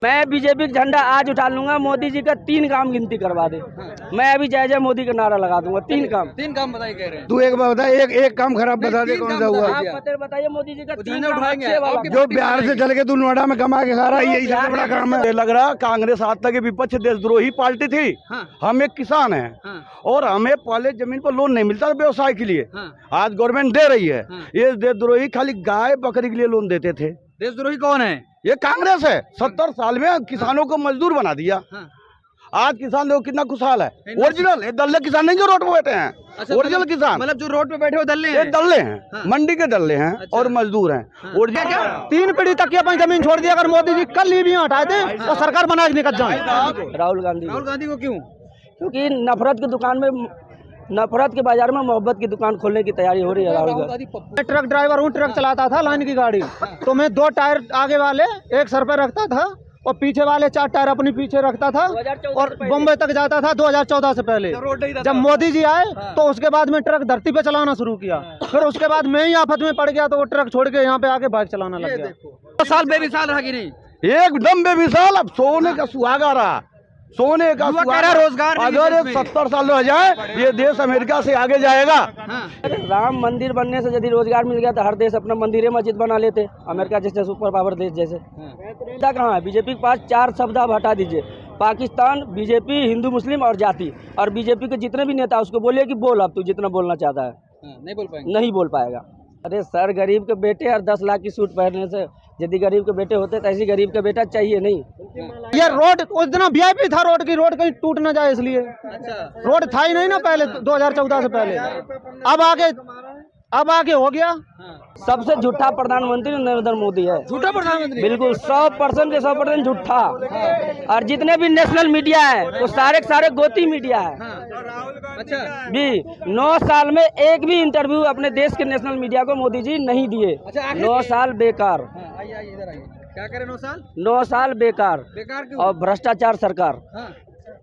मैं बीजेपी का झंडा आज उठा लूंगा, मोदी जी का 3 काम गिनती करवा दे। मैं अभी जय जय मोदी का नारा लगा दूंगा। 3 काम बताइए, कह रहे हैं। तू एक बात बता, एक काम खराब बता दे, कौन सा हुआ? आप बताइए मोदी जी का 3 काम उठाएंगे अच्छे वाला। जो बिहार से चल के तू नोएडा में कमा के खा रहा है, यही सबसे बड़ा काम है। लग रहा कांग्रेस आज तक विपक्ष देशद्रोही पार्टी थी। हम एक किसान हैं और हमें पहले जमीन पर लोन नहीं मिलता व्यवसाय के लिए। आज गवर्नमेंट दे रही है। ये देशद्रोही खाली गाय बकरी के लिए लोन देते थे। देशद्रोही कौन है? ये कांग्रेस है। 70 साल में किसानों को मजदूर बना दिया। आज किसान देखो कितना खुशहाल है। ओरिजिनल ये दल्ले किसान नहीं जो रोड पे बैठे हैं। अच्छा, ओरिजिनल किसान मतलब जो रोड पे बैठे हो दल्ले ये हैं? दल्ले हैं। मंडी के दल्ले हैं। अच्छा। और मजदूर हैं। ओरिजिनल क्या? 3 पीढ़ी तक की अपनी जमीन छोड़ दी। अगर मोदी जी कल ही भी हटा दे तो सरकार बना के निकल जाए। राहुल गांधी को क्यों? क्योंकि नफरत की दुकान में, नफरत के बाजार में मोहब्बत की दुकान खोलने की तैयारी हो रही है राहुल गांधी। मैं ट्रक ड्राइवर हूँ, ट्रक चलाता था लाइन की गाड़ी। तो मैं 2 टायर आगे वाले एक सर पे रखता था और पीछे वाले 4 टायर अपनी पीछे रखता था और बम्बई तक जाता था 2014 से पहले। जब मोदी जी आए तो उसके बाद में ट्रक धरती पे चलाना शुरू किया। फिर उसके बाद मैं ही आफत में पड़ गया तो वो ट्रक छोड़ के यहाँ पे आके बाइक चलाना लग गया। 2 साल बेमिसाल रहा कि नहीं? एकदम बेमिसाल। अब सोने का सुहागा रहा, सोने का सुहागा। रोजगार अगर 70 साल रह जाए ये देश अमेरिका से आगे जाएगा। राम मंदिर बनने से यदि रोजगार मिल गया तो हर देश अपना मंदिर मस्जिद बना लेते, अमेरिका जैसे सुपर पावर देश जैसे। कहाँ है बीजेपी के पास? 4 शब्द आप हटा दीजिए। पाकिस्तान, बीजेपी, हिंदू मुस्लिम और जाति। और बीजेपी के जितने भी नेता उसको बोलिए कि बोल, अब तू जितना बोलना चाहता है। नहीं बोल पाएंगे। नहीं बोल पाएगा। अरे सर, गरीब के बेटे और 10 लाख की सूट पहनने से यदि गरीब के बेटे होते तो ऐसी गरीब का बेटा चाहिए नहीं। ये रोड उस दिन वीआईपी था, रोड की रोड कहीं टूट ना जाए इसलिए। अच्छा, रोड था ही नहीं ना पहले 2014 से पहले। अब आगे हो गया। सबसे झूठा प्रधानमंत्री नरेंद्र मोदी है। झूठा प्रधानमंत्री? बिल्कुल 100% के 100% झूठा। और जितने भी नेशनल मीडिया है वो सारे के सारे गोती मीडिया है। अच्छा, भी 9 साल में एक भी इंटरव्यू अपने देश के नेशनल मीडिया को मोदी जी नहीं दिए। अच्छा, 9 साल बेकार। आइए इधर आइए। क्या करें 9 साल? 9 साल बेकार बेकार क्यों? और भ्रष्टाचार सरकार।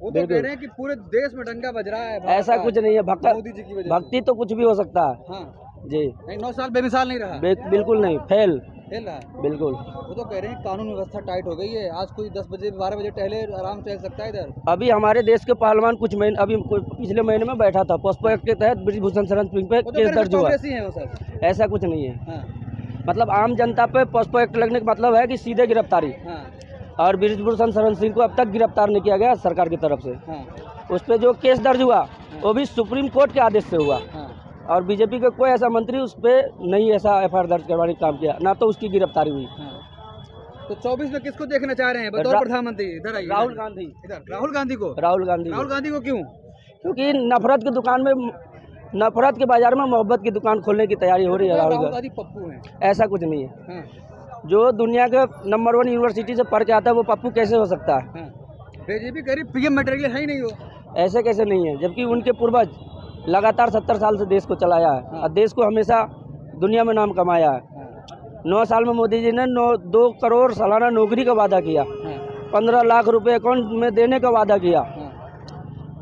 वो तो कह रहे हैं कि पूरे देश में डंका बज रहा है। ऐसा कुछ नहीं है। मोदी जी की वजह से। भक्ति तो कुछ भी हो सकता है जी। नहीं, 9 साल बेमिसाल नहीं रहा। बिल्कुल नहीं, फेल रहा है। बिल्कुल। वो तो कह रहे हैं कानून व्यवस्था टाइट हो गई है। आज कोई 10 बजे 12 बजे टहले आराम से चल सकता है इधर। अभी हमारे देश के पहलवान कुछ महीने अभी पिछले महीने में बैठा था, पॉस्को एक्ट के तहत ब्रिजभूषण शरण सिंह पे केस दर्ज हुआ। ऐसा कुछ नहीं है। मतलब आम जनता पे पॉस्को एक्ट लगने का मतलब है कि सीधे गिरफ्तारी। और ब्रिजभूषण शरण सिंह को अब तक गिरफ्तार नहीं किया गया सरकार की तरफ से। उस पर जो केस दर्ज हुआ वो भी सुप्रीम कोर्ट के आदेश से हुआ। और बीजेपी का कोई ऐसा मंत्री उस पर नहीं ऐसा एफआईआर दर्ज करवाने का काम किया, ना तो उसकी गिरफ्तारी हुई। तो 24 में किसको देखना चाह रहे हैं बतौर प्रधानमंत्री? इधर आइए। राहुल गांधी। इधर राहुल गांधी को? राहुल गांधी को क्यों? क्योंकि नफरत की दुकान में, नफरत के बाजार में मोहब्बत की दुकान खोलने की तैयारी हो रही है राहुल गांधी। पप्पू है? ऐसा कुछ नहीं है। जो दुनिया के नंबर 1 यूनिवर्सिटी से पढ़ के आता है वो पप्पू कैसे हो सकता है? बीजेपी कह रही पीएम मटेरियल है ही नहीं हो। ऐसे कैसे नहीं है, जबकि उनके पूर्वज लगातार 70 साल से देश को चलाया है और देश को हमेशा दुनिया में नाम कमाया है। 9 साल में मोदी जी ने 2 करोड़ सालाना नौकरी का वादा किया, 15 लाख रुपए अकाउंट में देने का वादा किया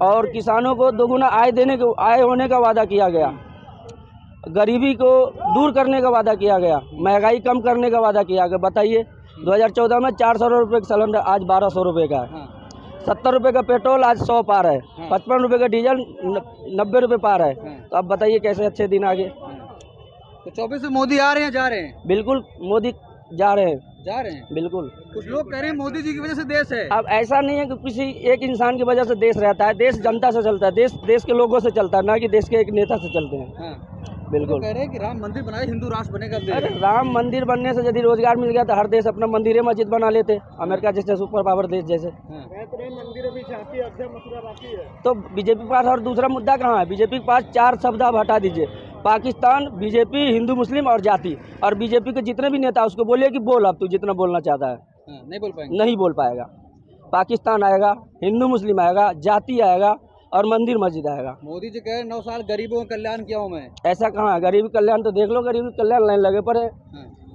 और किसानों को दोगुना आय होने का वादा किया गया, गरीबी को दूर करने का वादा किया गया, महंगाई कम करने का वादा किया गया। बताइए 2014 में 400 रुपये का सिलेंडर आज 1200 रुपये का है। 70 रुपये का पेट्रोल आज 100 पार है। 55 रुपये का डीजल 90 रुपये पार है। तो अब बताइए कैसे अच्छे दिन आगे। तो 24 में मोदी आ रहे हैं जा रहे हैं? बिल्कुल मोदी जा रहे हैं बिल्कुल। कुछ लोग कह रहे हैं मोदी जी की वजह से देश है। अब ऐसा नहीं है कि किसी एक इंसान की वजह से देश रहता है। देश जनता से चलता है, देश के लोगों से चलता है, ना कि देश के एक नेता से चलते हैं। बिल्कुल। तो कह रहे हैं कि राम मंदिर बनाए, हिंदू राष्ट्र बनेगा। अरे राम मंदिर बनने से यदि रोजगार मिल गया तो हर देश अपना मंदिर मस्जिद बना लेते, अमेरिका जैसे सुपर पावर देश जैसे। तो बीजेपी के पास और दूसरा मुद्दा कहाँ है? बीजेपी के पास 4 शब्द आप हटा दीजिए। पाकिस्तान, बीजेपी, हिंदू मुस्लिम और जाति। और बीजेपी के जितने भी नेता उसको बोलिए कि बोल, अब तू जितना बोलना चाहता है। नहीं बोल पाएंगे। नहीं बोल पाएगा। पाकिस्तान आएगा, हिंदू मुस्लिम आएगा, जाति आएगा और मंदिर मस्जिद आएगा। मोदी जी कह रहे 9 साल गरीबों का कल्याण किया हूँ मैं। ऐसा कहाँ है? गरीबी कल्याण तो देख लो, गरीबी कल्याण लाइन लगे पड़े।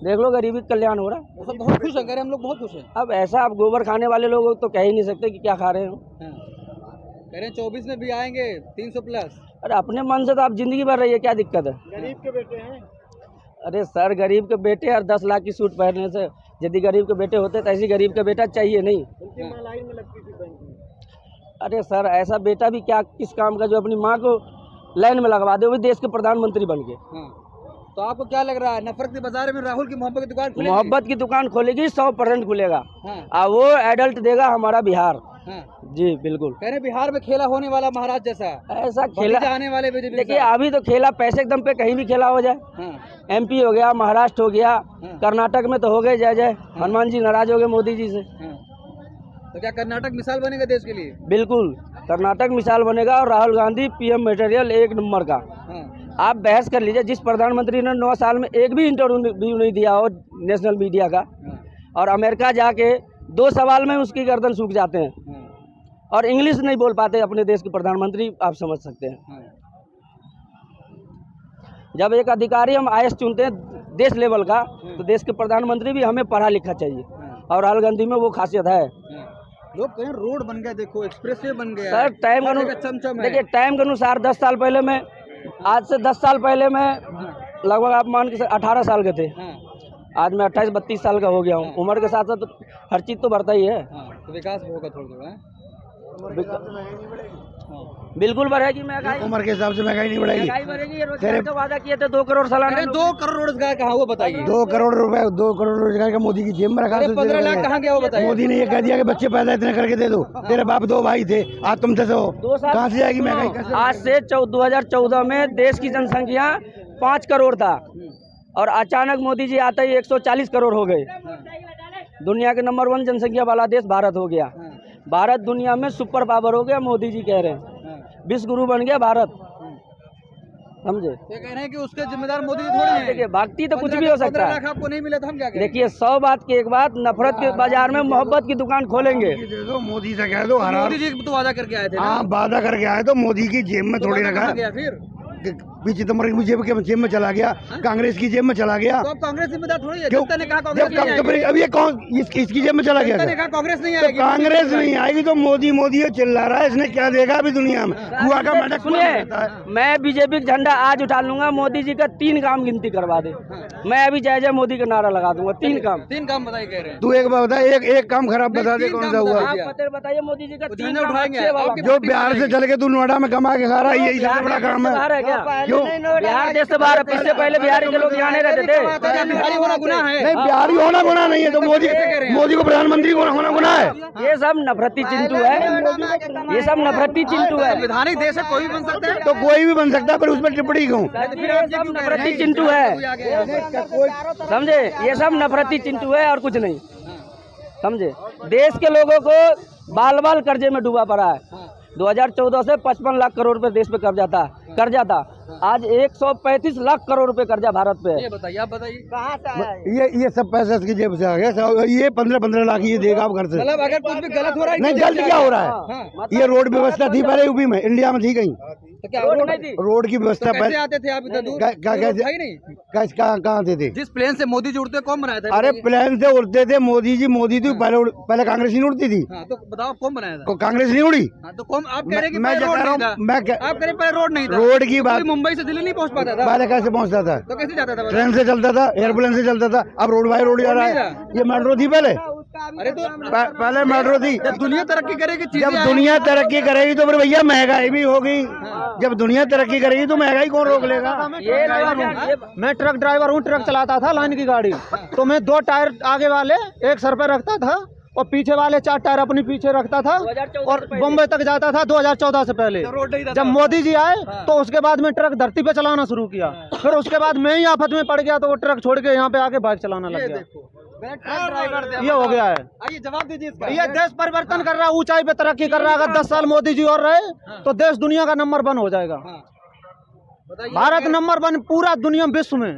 देख लो गरीबी कल्याण हो रहा है। वो सब बहुत खुश है, कह रहे हम लोग बहुत खुश हैं। अब ऐसा आप गोबर खाने वाले लोग तो कह ही नहीं सकते कि क्या खा रहे हो। कह रहे हैं 24 में भी आएंगे 300 प्लस। अरे अपने मन से तो आप जिंदगी भर रहिए, क्या दिक्कत है? गरीब के बेटे हैं। अरे सर, गरीब के बेटे और 10 लाख की सूट पहनने से यदि गरीब के बेटे होते तो ऐसी गरीब का बेटा चाहिए नहीं। अरे सर, ऐसा बेटा भी क्या किस काम का जो अपनी माँ को लाइन में लगवा दे, वो भी देश के प्रधानमंत्री बन के। तो आपको क्या लग रहा है, नफरत के बाजार में राहुल की मोहब्बत की दुकान खुलेगी? मोहब्बत की दुकान खोलेगी, 100% खुलेगा। हाँ। और वो एडल्ट देगा हमारा बिहार। हाँ। जी बिल्कुल। कह रहे बिहार में खेला होने वाला महाराज जैसा ऐसा खेला आने वाले बीजेपी। देखिए, अभी तो खेला पैसे के दम पे कहीं भी खेला हो जाए। हाँ। MP हो गया, महाराष्ट्र हो गया, कर्नाटक में तो हो गए जय जय। हनुमान जी नाराज हो गए मोदी जी से। हाँ। तो क्या कर्नाटक मिसाल बनेगा देश के लिए? बिल्कुल, कर्नाटक मिसाल बनेगा और राहुल गांधी PM मटेरियल एक नंबर का। हाँ। आप बहस कर लीजिए, जिस प्रधानमंत्री ने 9 साल में एक भी इंटरव्यू नहीं दिया हो नेशनल मीडिया का, और अमेरिका जाके 2 सवाल में उसकी गर्दन सूख जाते हैं, और इंग्लिश नहीं बोल पाते अपने देश के प्रधानमंत्री, आप समझ सकते हैं। जब एक अधिकारी हम IAS चुनते हैं देश लेवल का, तो देश के प्रधानमंत्री भी हमें पढ़ा लिखा चाहिए, और राहुल गांधी में वो खासियत है। लोग कहें रोड बन गया, देखो एक्सप्रेसवे बन गया सर, टाइम के देखिए, टाइम के अनुसार 10 साल पहले में, आज से 10 साल पहले में लगभग आप मान के 18 साल के थे, आज मैं 28-32 साल का हो गया हूँ। उम्र के साथ साथ हर चीज़ तो बढ़ता ही है। तो विकास होगा थोड़ा। बिल्कुल बढ़ेगी महंगाई, उम्र के हिसाब से महंगाई नहीं बढ़ेगी। महंगाई बढ़ेगी। रोजगार का वादा किए थे 2 करोड़ सालाना। 2 करोड़ रोजगार कहाँ, वो बताइए। 2 करोड़ रुपए, 2 करोड़ रोजगार का मोदी की जेब में रखा। 15 लाख कहाँ गया, वो बताइए। मोदी ने ये कह दिया कि बच्चे पैदा इतने करके दे दो, तेरे बाप 2 भाई थे, आज तुम 10 हो, कहाँ से आएगी महंगाई? आज से 2014 में देश की जनसंख्या 5 करोड़ था, और अचानक मोदी जी आते ही 140 करोड़ हो गए। दुनिया के नंबर 1 जनसंख्या वाला देश भारत हो गया। भारत दुनिया में सुपर पावर हो गया, मोदी जी कह रहे हैं विश्व गुरु बन गया भारत, समझे? ये कह रहे हैं कि उसके जिम्मेदार मोदी जी थोड़ी हैं। देखिए, भक्ति तो कुछ भी हो सकता है। आपको नहीं मिले तो हम क्या करें? देखिए, 100 बात की एक बात, नफरत के बाजार में मोहब्बत की दुकान खोलेंगे। मोदी से कह दो, मोदी जी तो वादा करके आए थे। हाँ, वादा करके आए तो मोदी की जेब में थोड़ी रखा, फिर पीछे तो की जेब में चला गया, कांग्रेस की जेब में चला गया। तो अब कांग्रेस जिम्मेदार थोड़ी है। क्यों? जनता ने कहा कांग्रेस नहीं आएगी। अब ये कौन इसकी जेब में चला गया? जनता ने कहा कांग्रेस नहीं तो आएगी। कांग्रेस नहीं आएगी तो मोदी मोदी चिल्ला रहा है, इसने क्या देखा अभी दुनिया में? हुआ का मटक। सुनिए, मैं बीजेपी का झंडा आज उठा लूंगा, मोदी जी का 3 काम गिनती करवा दे। मैं अभी जय जय मोदी का नारा लगा दूंगा। 3 काम। 3 काम बताइए, कह रहे हैं। तू एक बात बता, एक काम खराब बता दे, कौन सा हुआ? आप बताइए मोदी जी का 3 काम उठाएंगे अच्छे वाला। जो बिहार से चल के तू नोएडा में कमा के खा रहा है, यही सबसे बड़ा काम है। बाहर है क्या? क्यों? बिहार देश से बाहर है। इससे पहले बिहार के लोग यहाँ नहीं रहते थे। बिहारी होना गुनाह है? नहीं, बिहारी होना गुनाह नहीं है, तो मोदी को प्रधानमंत्री होना गुनाह है। ये सब नफरती चिंटू है, ये सब नफरती चिंटू है। संवैधानिक देश है, कोई भी बन सकता है। तो कोई भी बन सकता है, पर उस पर टिप्पणी क्यों? ये सब नफरती चिंटू है, समझे? ये सब नफरती चिंटू है और कुछ नहीं, समझे? देश के लोगों को बाल बाल कर्जे में डूबा पड़ा है। 2014 से 55 लाख करोड़ रुपए देश पे कर्जा था। आज 135 लाख करोड़ रुपए कर्जा भारत पे है। ये बताइए, आप बताइए कहाँ से आया है? ये सब पैसा इसकी जेब से आ गया। ये 15-15 लाख ये देगा आप घर से। मतलब अगर कुछ भी गलत हो रहा है, नहीं, गलत क्या हो रहा है? ये रोड व्यवस्था थी पहले यूपी में, इंडिया में थी कहीं? तो क्या रोड नहीं थी? रोड की व्यवस्था कैसे आते थे आप इधर दूर? कैसे नहीं, कहाँ आते थे? जिस प्लेन से मोदी जी उड़ते कौन बनाया था? अरे प्लेन से उड़ते थे मोदी जी, मोदी थी पहले कांग्रेस नहीं उड़ती थी। हाँ, तो बताओ कौन बनाया था? कांग्रेस नहीं उड़ी। हाँ, तो कौन? आप कह रहे हैं कि मैं पहले रोड नहीं था। आप कह रहे हैं पहले रोड नहीं था। रोड की बात, कोई मुंबई से दिल्ली नहीं पहुंच पाता था। पहले कैसे पहुंचता था? तो कैसे जाता था? ट्रेन से चलता था, एयरप्लेन से चलता था। अब रोड बाय रोड जा रहा है। ये मेट्रो थी पहले? अरे तो पहले मेट्रो थी। जब दुनिया तरक्की करेगी, जब दुनिया तरक्की करेगी तो फिर भैया महंगाई भी होगी। जब दुनिया तरक्की करेगी तो महंगाई कौन रोक लेगा? मैं ट्रक ड्राइवर हूँ, ट्रक चलाता था लाइन की गाड़ी, तो मैं 2 टायर आगे वाले एक सर पे रखता था और पीछे वाले 4 टायर अपने पीछे रखता था, और बम्बई तक जाता था 2014 से पहले। जब मोदी जी आए तो उसके बाद में ट्रक धरती पे चलाना शुरू किया। फिर उसके बाद मैं ही आफत में पड़ गया, तो वो ट्रक छोड़ के यहाँ पे आके बाइक चलाना लग गया। ये हो गया है। आइए जवाब दीजिए इसका। ये देश परिवर्तन कर रहा है, ऊंचाई पे तरक्की कर रहा है। अगर 10 साल मोदी जी और रहे तो देश दुनिया का नंबर 1 हो जाएगा। भारत नंबर 1 पूरा दुनिया विश्व में।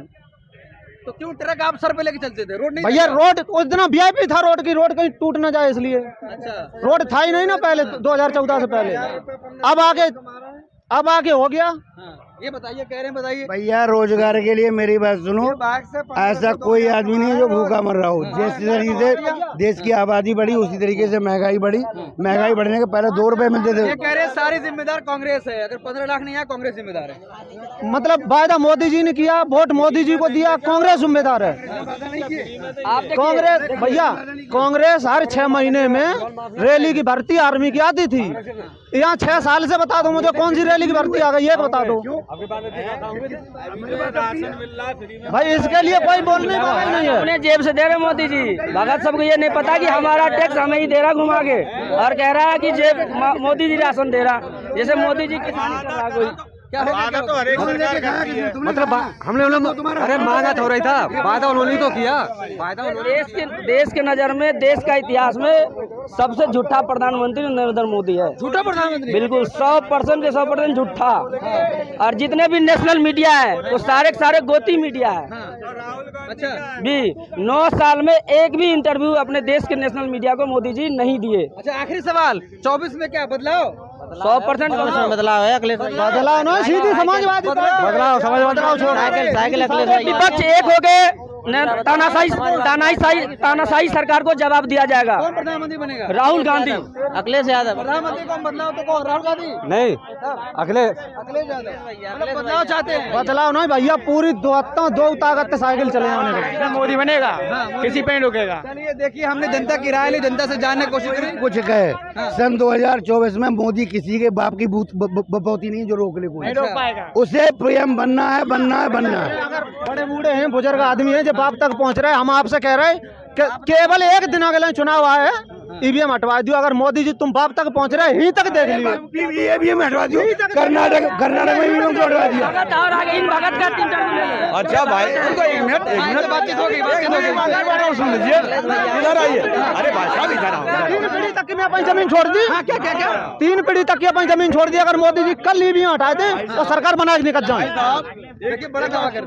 तो क्यों ट्रक आप सर पे लेके चलते थे? रोड नहीं भैया रोड उस दिन VIP था, रोड की, रोड कहीं टूट ना जाए इसलिए। अच्छा, रोड था ही नहीं ना पहले, 2014 से पहले। अब आगे हो गया। ये बताइए, कह रहे हैं, बताइए। भैया रोजगार के लिए मेरी बात सुनो, ऐसा कोई आदमी नहीं है जो भूखा मर रहा हो। जिस तरीके से देश की आबादी बढ़ी उसी तरीके से महंगाई बढ़ी। महंगाई बढ़ने के पहले 2 रुपए मिलते थे। ये कह रहे हैं सारी जिम्मेदार कांग्रेस है, अगर 15 लाख नहीं आया कांग्रेस जिम्मेदार है। मतलब वायदा मोदी जी ने किया, वोट मोदी जी को दिया, कांग्रेस जिम्मेदार है। कांग्रेस भैया, कांग्रेस हर 6 महीने में रैली की भर्ती आर्मी की आती थी। यहाँ 6 साल से बता दो मुझे कौन सी रैली की भर्ती आ गई, ये बता दो भाई। इसके लिए कोई बोलने वाला नहीं है। अपने जेब से दे रहे मोदी जी। भगत सबको ये नहीं पता कि हमारा टैक्स हमें ही दे रहा घुमा के, और कह रहा है कि जेब मोदी जी राशन दे रहा, जैसे मोदी जी किसान कर रहा कोई। मतलब हमने अरे मांगा तो हो रही था, वादा उन्होंने तो किया। देश के नजर में, देश का इतिहास में सबसे झूठा प्रधानमंत्री नरेंद्र मोदी है। झूठा प्रधानमंत्री बिल्कुल 100% के 100% झूठा। और जितने भी नेशनल मीडिया है वो सारे के सारे गोती मीडिया है। अच्छा, भी 9 साल में एक भी इंटरव्यू अपने देश के नेशनल मीडिया को मोदी जी नहीं दिए। अच्छा, आखिरी सवाल, 24 में क्या बदलाव? 100% बदलाव है। बदलाव ना, सीधी समाजवादी बदलाव, समाजवादी छोड़ साइकिल विपक्ष एक हो गए, तानाशाही सरकार को जवाब दिया जाएगा। कौन प्रधानमंत्री बनेगा? राहुल गांधी, अखिलेश यादव। प्रधानमंत्री को बदलाव तो कौन? राहुल गांधी नहीं, अखिलेश यादव। मतलब बदलाव चाहते हैं। बदलाव नहीं भैया, पूरी दो ताकत से साइकिल चले आने मोदी बनेगा, किसी पे रुकेगा। चलिए देखिए, हमने जनता की राय ली, जनता से जानने की कोशिश करी। कुछ कहे, सन 2024 में मोदी किसी के बाप की बपौती नहीं जो रोक ले कोई। नहीं रोक पाएगा। उसे पीएम बनना है, बनना है, बनना है। अगर बड़े बूढ़े हैं, बुजुर्ग आदमी हैं जो बाप तक पहुंच रहे हैं, हम आपसे कह रहे हैं कि केवल एक दिन अगले चुनाव आए, ईवीएम हटवा दियो। अगर मोदी जी तुम बाप तक पहुंच रहे यहीं तक देख लियो। ईवीएम हटवा दियो, कर्नाटक में ईवीएम को हटवा दिया। भगत का 3 टर्म ले लो। अच्छा भाई, एक मिनट बातचीत होगी, सुन लीजिए, इधर आइए। अरे भाई साहब इधर आओ। 3 पीढ़ी तक की मैं अपनी जमीन छोड़ दी। क्या 3 पीढ़ी तक की अपनी जमीन छोड़ दी। अगर मोदी जी कल ईवीएम हटाए थे तो सरकार बना के निकल जाए। देखिए, बड़ा दावा कर